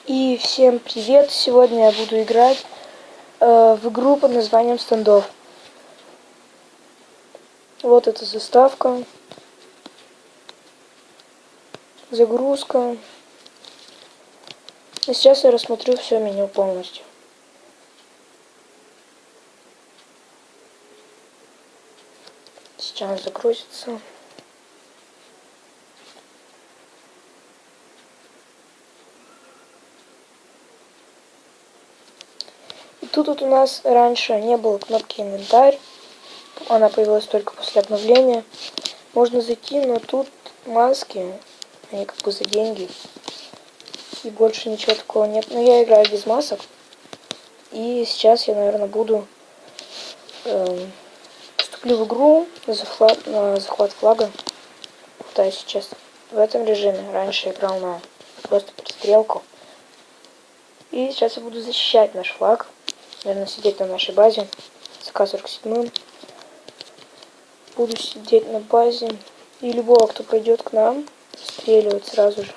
И всем привет! Сегодня я буду играть в игру под названием Стендов. Вот эта заставка, загрузка. И сейчас я рассмотрю все меню полностью. Сейчас загрузится. И тут вот у нас раньше не было кнопки инвентарь. Она появилась только после обновления. Можно зайти, но тут маски, они как бы за деньги. И больше ничего такого нет. Но я играю без масок. И сейчас я, наверное, вступлю в игру на захват флага. Пытаюсь сейчас в этом режиме. Раньше играл на просто перестрелку. И сейчас я буду защищать наш флаг. Наверное, сидеть на нашей базе. С АК-47. Буду сидеть на базе. И любого, кто пройдет к нам, стреливать сразу же.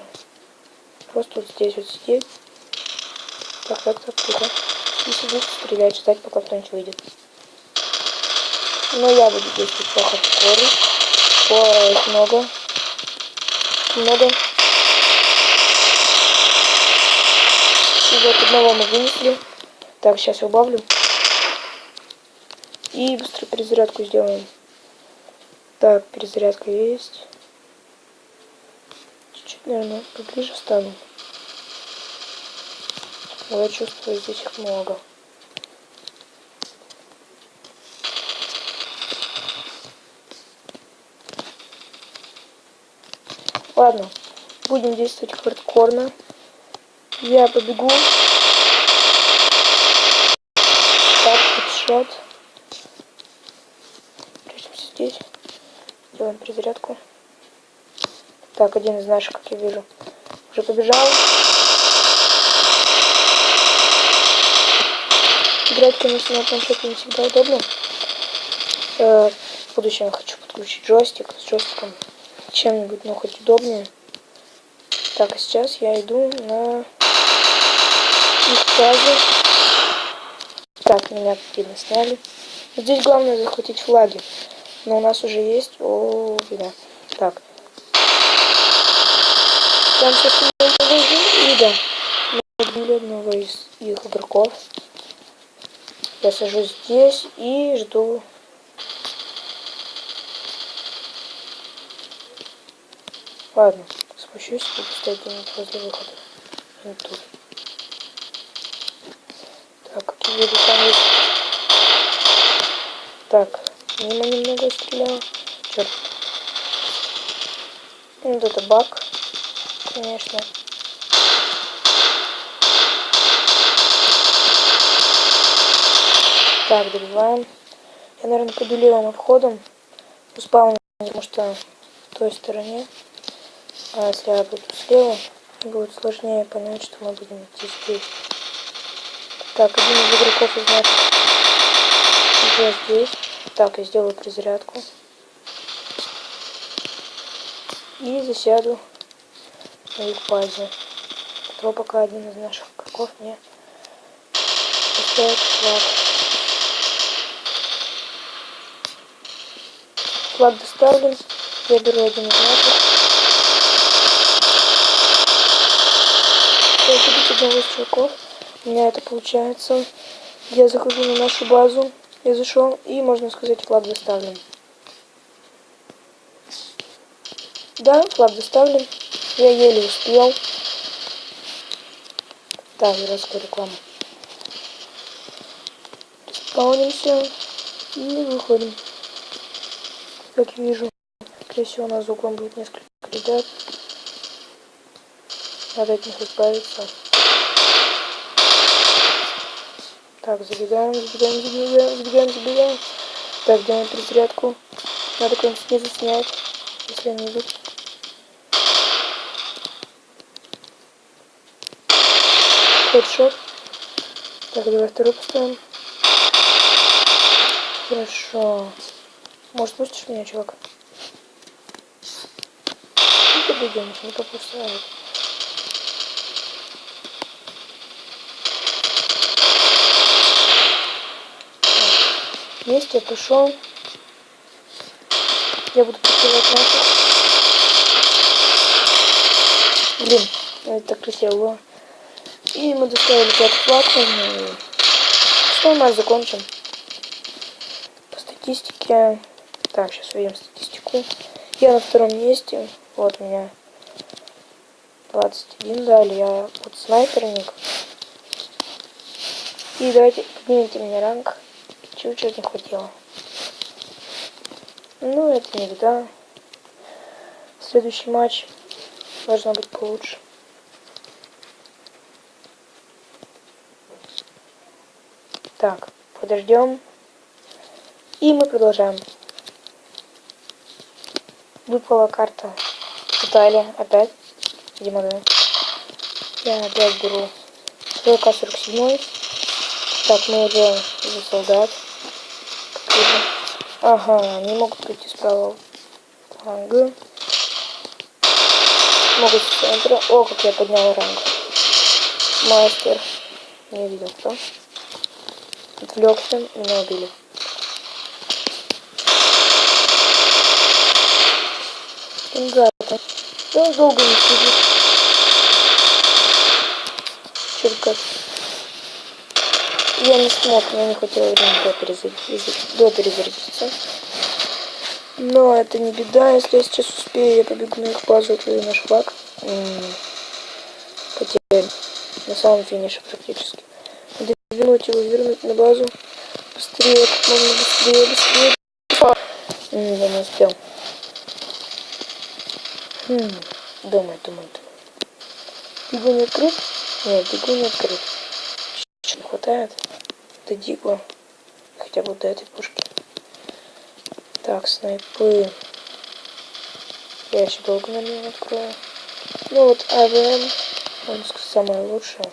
Просто вот здесь вот сидеть. Так, тихо. И сидеть, стрелять, ждать, пока кто-нибудь выйдет. Но я буду действовать по хардкору. Ой, их много. И вот одного мы вынесли. Так, сейчас я убавлю. И быстро перезарядку сделаем. Так, перезарядка есть. Чуть-чуть, наверное, поближе встану. Но я чувствую, здесь их много. Ладно, будем действовать хардкорно. Я побегу. Так, хедшот. Прячемся здесь. Делаем перезарядку. Так, один из наших, как я вижу, уже побежал. Играть, конечно, на планшете не всегда удобно. В будущем я хочу подключить джойстик. С джойстиком чем-нибудь, ну, хоть удобнее. Так, а сейчас я иду на их базу. Так, меня, видно, сняли. Здесь главное захватить флаги. Но у нас уже есть... О, беда. Так. Там сейчас и да. Мы убили одного из их игроков. Я сажусь здесь и жду. Ладно, спущусь и буду стоять где-нибудь возле выхода. Вот тут. Так, как я вижу, там есть... Так, мимо немного стрелял. Черт. Вот это баг, конечно. Так, добиваем. Я, наверное, пойду левым отходом. Успал, потому что в той стороне. А если я буду слева, будет сложнее понять, что мы будем идти здесь. Так, один из игроков из наших уже здесь. Так, я сделаю перезарядку. И засяду на их базе. То пока один из наших игроков не поставит флаг. Флаг доставлен. Я беру один из наших. Забить одного из чуваков. У меня это получается. Я захожу на нашу базу. Я зашел, и, можно сказать, флаг доставлен. Да, флаг доставлен. Я еле успел. Так, городская реклама. Спаунимся и выходим. Как вижу, скорее всего, у нас за углом будет несколько ребят. Надо от них избавиться. Так, забегаем. Так, делаем перезарядку. Надо кого-нибудь снизу снять, если они идут. Хедшот. Так, давай второй поставим. Хорошо. Может, пустишь меня, чувак? Ну, подойдем, не попускает. вместе, пошел. Я буду подпевать наших. Блин, это так красиво было. И мы доставили 5 флаг. Что матч закончим. По статистике. Так, сейчас увидим статистику. Я на втором месте. Вот у меня 21 дали. Я вот снайперник. И давайте поднимите мне ранг. Чуть-чуть не хватило. Ну, это не беда. Следующий матч должно быть получше. Так, подождем. И мы продолжаем. Выпала карта Италия. Опять. Видимо, да. Я опять беру ВК-47. Так, мы уже за солдат. Ага, не могут прийти справа. Ага. Могут с центра. О, как я поднял ранг. Мастер. Не видел кто. Отвлекся, меня убили. Пингата. Да он долго не сидит. Черт. Я не смог, мне не хватило времени до перезарядиться. Но это не беда, если я сейчас успею, я побегу на их базу, отловлю наш флаг. Потеряли. На самом финише практически. Надо вернуть его, вернуть на базу. Быстрее, как можно быстрее, быстрее. Я не успел. Думаю. Бегу не открыт? Нет, бегу не открыт. Чего не хватает? До дигла. Хотя бы до этой пушки. Так, снайпы. Я еще долго на нее открою. Ну вот АВМ, он самое лучшее.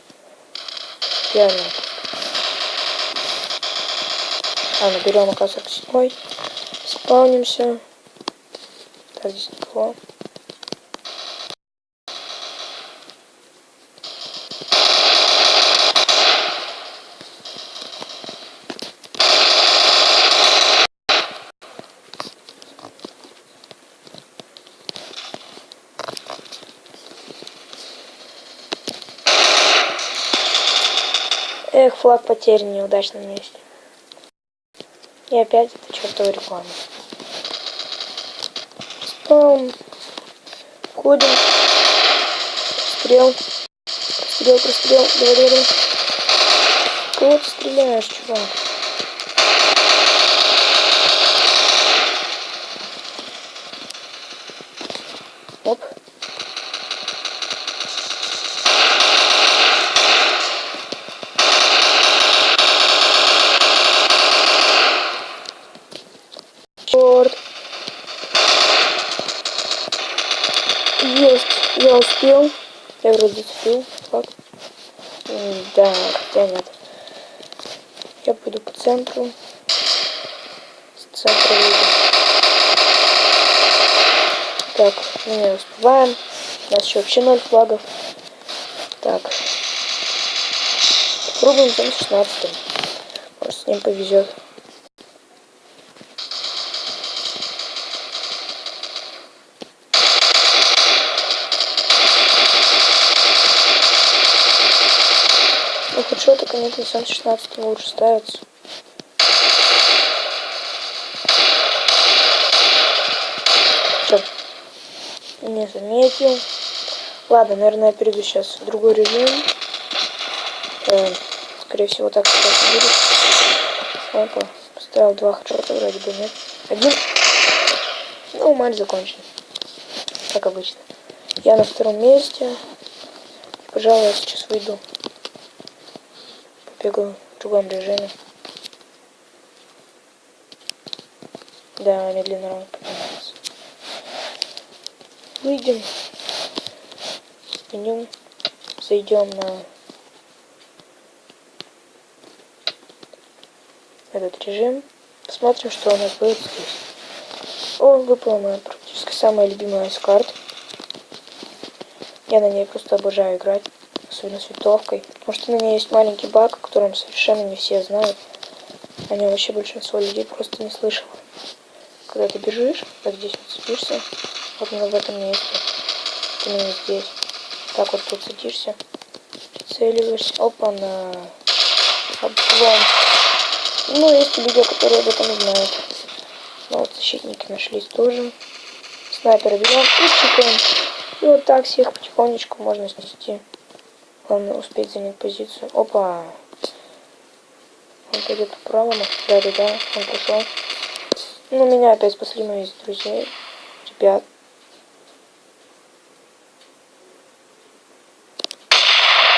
Реально. Наберем АК-47. Спаунимся. Так, здесь никого. Эх, флаг потерян в неудачном месте. И опять это чертова реклама. Спаун. Ходим. Стрел. Прострел. Давай. Кого ты стреляешь, чувак? Оп. Черт. Есть. Я успел. Я вроде успел. Так. Да, хотя нет. Я пойду по центру. С центра выйду. Так, мы не успеваем. У нас еще вообще 0 флагов. Так. Попробуем там 16. Может, с ним повезет. Ну, хедшоты, конечно, сам 16 лучше ставится. Все. Не заметил. Ладно, наверное, я перейду сейчас в другой режим. Скорее всего, так сейчас будет. Опа. Поставил 2 хедшота, вроде бы нет. 1. Ну, матч закончен. Как обычно. Я на втором месте. Пожалуй, я сейчас выйду. Побегаю в другом режиме. Да, медленно ранг поднимается. Выйдем. Меню. Зайдем на этот режим. Посмотрим, что у нас будет здесь. О, выпала моя практически самая любимая айскарт. Я на ней просто обожаю играть. Особенно с винтовкой. Потому что на ней есть маленький баг, о котором совершенно не все знают. Они вообще большинство людей просто не слышало. Когда ты бежишь, вот здесь вот садишься, вот в этом месте, именно здесь. Так вот тут садишься, прицеливаешься, опа-на, облом. Ну, есть люди, которые об этом знают. Ну, вот защитники нашлись тоже. Снайпера берем и чикаем. И вот так всех потихонечку можно снести. Главное успеть занять позицию. Опа! Он пойдет по правому. Да-да-да, он пошел. Ну, меня опять спасли мои друзья. Ребят.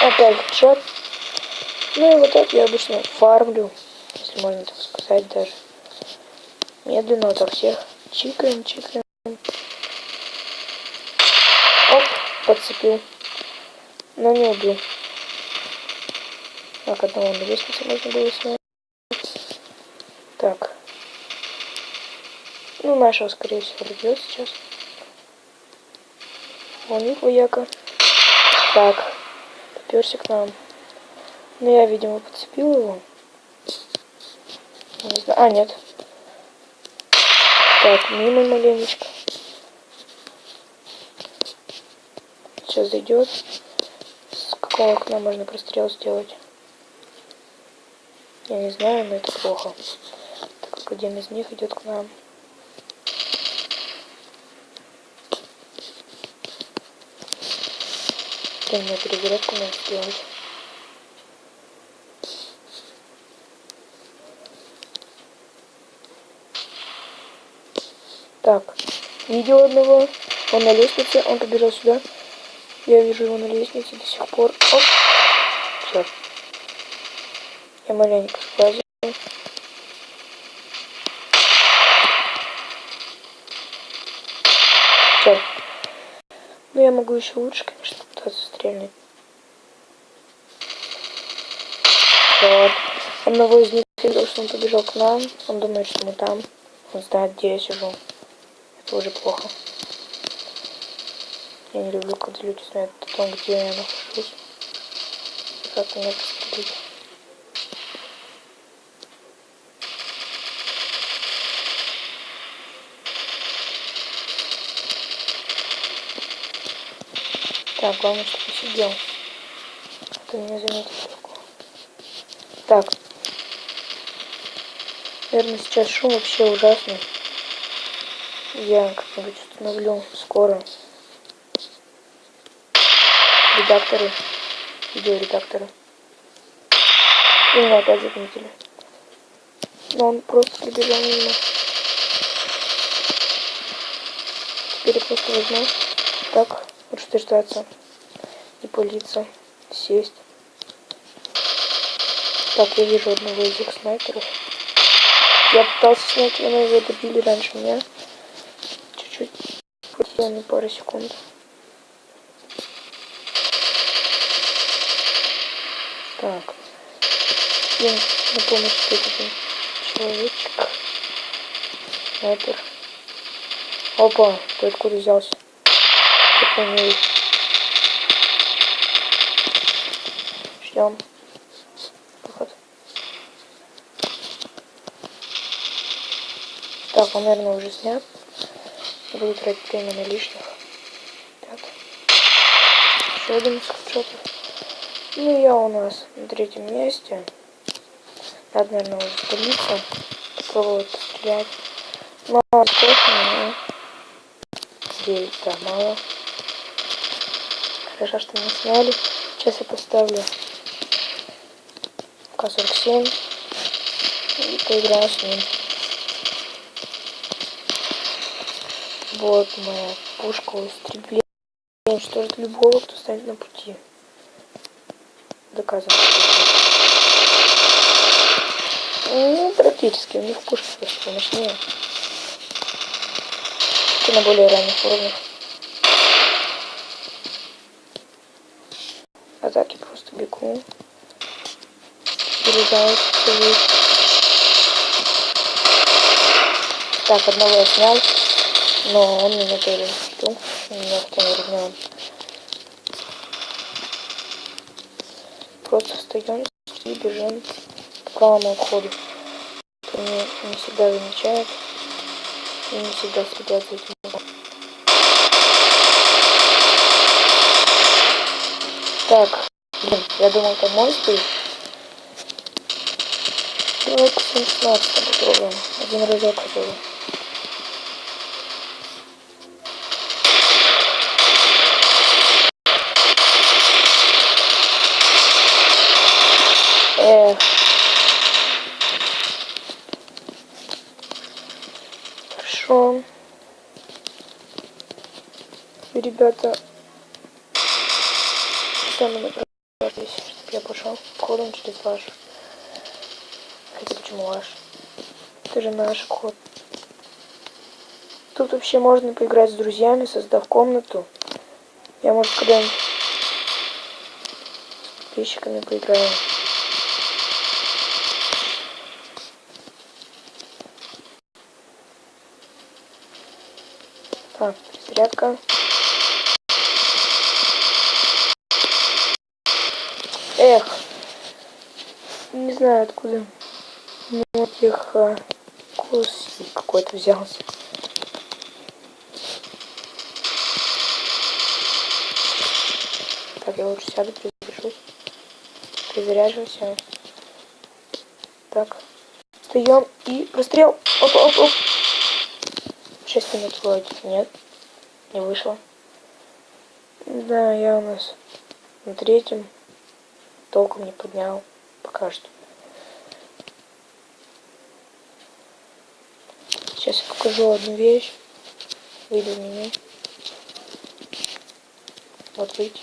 Опять хедшот. Ну и вот так я обычно фармлю, если можно так сказать даже. Медленно вот так всех чикаем. Оп, подцепил. Но не убил. Так, одного на лестнице можно было снять. Так. Ну, нашего, скорее всего, убьет сейчас. Вон их вояка. Так. Поперся к нам. Ну, я, видимо, подцепил его. Не знаю. А, нет. Так, мимо маленечко. Сейчас зайдет. С какого окна можно прострел сделать? Я не знаю, но это плохо. Так как один из них идет к нам. Блин, мне перезарядку надо сделать. Так, видео одного. Он на лестнице, он побежал сюда. Я вижу его на лестнице до сих пор. Оп. Черт. Я маленько сглазил. Черт. Ну, я могу еще лучше, конечно, пытаться стрельнуть. Вот. Одного из них видел, что он побежал к нам. Он думает, что мы там. Он знает, где я сижу. Это уже плохо. Я не люблю, когда люди знают о том, где я нахожусь. И как меня пострелить. Так, главное, чтобы сидел. А то меня заметит легко. Так. Наверное, сейчас шум вообще ужасный. Я как-нибудь установлю скоро. Редакторы. Видеоредакторы. И меня опять заметили. Но он просто прибежал мимо. Теперь я просто возьму. Так, утверждаться. И пылиться. Сесть. Так, я вижу одного из этих снайперов. Я пытался снять его, но его добили раньше меня. Чуть-чуть. Хватило на пару секунд. Так. Им на помощь этот человечек. Снайпер. Опа, ты откуда взялся? Как умеет. Ждем. Выход. Так, он, наверное, уже снят. Не буду тратить время на лишних. Так. Еще один скриншот. Ну, я у нас на третьем месте. Надо, наверное, уже спалиться. Попробовать пострелять. Но сколько, 9, да, мало. Хорошо, что не сняли. Сейчас я поставлю К-47 и поиграю с ним. Вот моя пушка истребления. Уничтожит любого, кто станет на пути. Доказано. Ну, практически. У них пушка просто помощнее. И на более ранних уровнях. Атаки просто бегу. Перезаюсь. Так, одного я снял. Но он меня тоже не ждал. Меня хотя наверное. Просто встаем и бежим к правому входу. они не всегда замечают и не всегда следят за этим. Так, блин, я думал, там мой стоит. Давай-ка 16 попробуем. Один разок хотя бы. Эх. Хорошо. И, ребята, что мы здесь, чтобы я пошел ходом через ваш. Хотя почему ваш? Это же наш код. Тут вообще можно поиграть с друзьями, создав комнату. Я, может, когда-нибудь с подписчиками поиграю. Так, перезарядка. Эх, не знаю откуда этих кус какой-то взялся. Так, я лучше сяду, перезаряжусь. Перезаряжусь. Так, встаем и расстрел. Оп. 6 минут вроде. Нет, не вышло. Да, я у нас на 3-м. Толком не поднял. Пока что. Сейчас я покажу одну вещь. Выйду в меню. Вот выйти.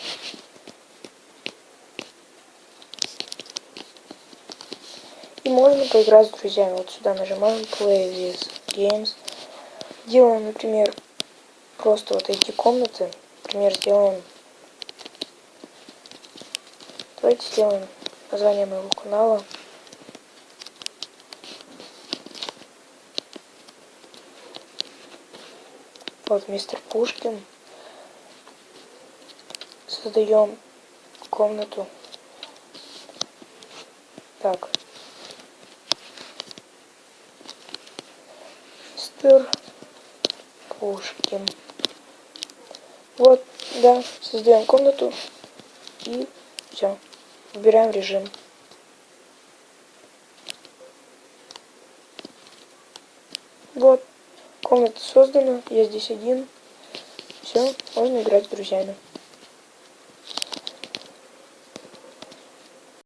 И можно поиграть с друзьями. Вот сюда нажимаем Play with Games. Делаем, например, просто вот эти комнаты. Например, сделаем... Давайте сделаем название моего канала. Вот мистер Пушкин. Создаем комнату. Так. Мистер Пушкин. Вот, да, создаем комнату. И все. Выбираем режим. Вот. Комната создана. Я здесь один. Все, можно играть с друзьями.